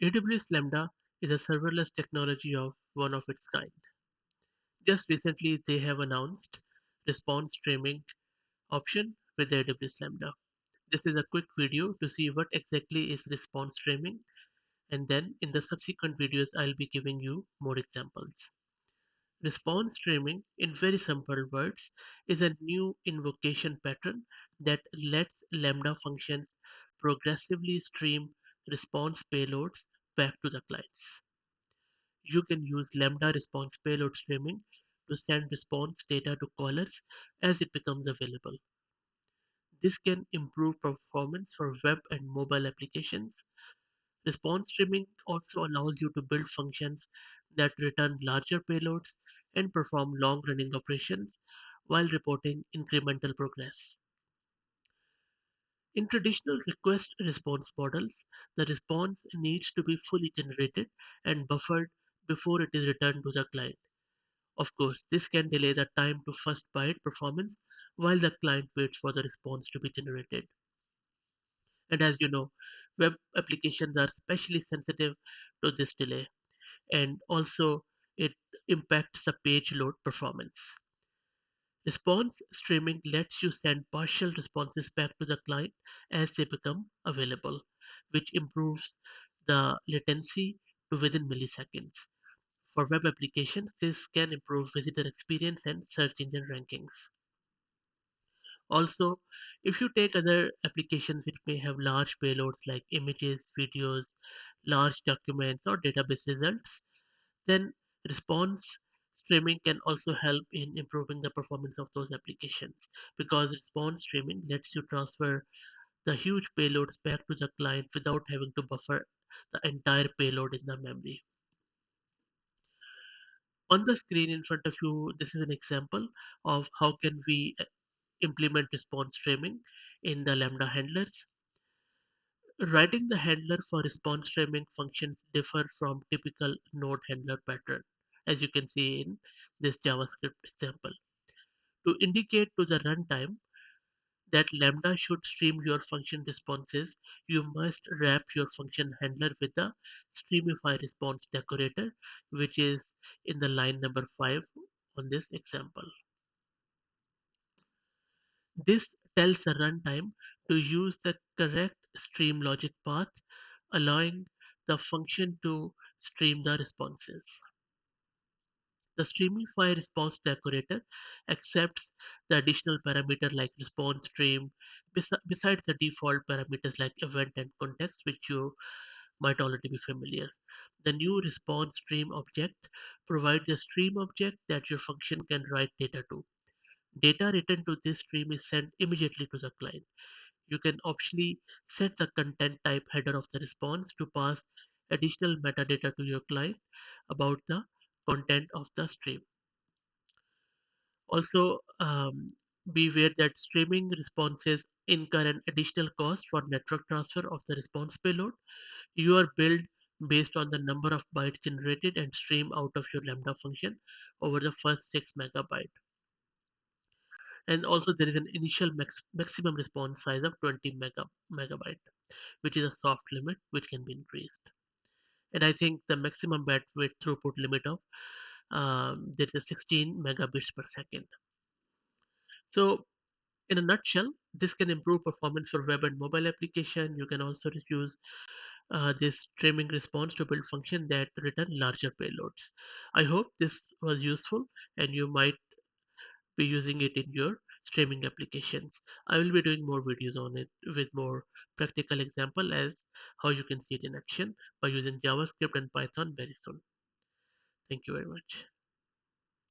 AWS Lambda is a serverless technology of one of its kind. Just recently, they have announced response streaming option with AWS Lambda. This is a quick video to see what exactly is response streaming, and then in the subsequent videos, I'll be giving you more examples. Response streaming, in very simple words, is a new invocation pattern that lets Lambda functions progressively stream response payloads back to the clients. You can use Lambda response payload streaming to send response data to callers as it becomes available. This can improve performance for web and mobile applications. Response streaming also allows you to build functions that return larger payloads and perform long running operations while reporting incremental progress. In traditional request response models, the response needs to be fully generated and buffered before it is returned to the client. Of course, this can delay the time to first byte performance while the client waits for the response to be generated. And as you know, web applications are especially sensitive to this delay, and also it impacts the page load performance. Response streaming lets you send partial responses back to the client as they become available, which improves the latency to within milliseconds. For web applications, this can improve visitor experience and search engine rankings. Also, if you take other applications which may have large payloads like images, videos, large documents, or database results, then response streaming can also help in improving the performance of those applications because response streaming lets you transfer the huge payloads back to the client without having to buffer the entire payload in the memory. On the screen in front of you, this is an example of how can we implement response streaming in the Lambda handlers. Writing the handler for response streaming functions differ from typical node handler pattern, as you can see in this JavaScript example. To indicate to the runtime that Lambda should stream your function responses, you must wrap your function handler with the streamify response decorator, which is in the line number 5 on this example. This tells the runtime to use the correct stream logic path, allowing the function to stream the responses. The Streamify response decorator accepts the additional parameter like response stream besides the default parameters like event and context, which you might already be familiar. The new response stream object provides a stream object that your function can write data to. Data written to this stream is sent immediately to the client. You can optionally set the content type header of the response to pass additional metadata to your client about the content of the stream. Also, be aware that streaming responses incur an additional cost for network transfer of the response payload. You are billed based on the number of bytes generated and streamed out of your Lambda function over the first 6 megabyte. And also, there is an initial maximum response size of 20 megabyte, which is a soft limit which can be increased. And I think the maximum bandwidth throughput limit of there is a 16 megabits per second. So in a nutshell, this can improve performance for web and mobile application. You can also use this streaming response to build function that return larger payloads. I hope this was useful and you might be using it in your streaming applications. I will be doing more videos on it with more practical example as how you can see it in action by using JavaScript and Python very soon. Thank you very much.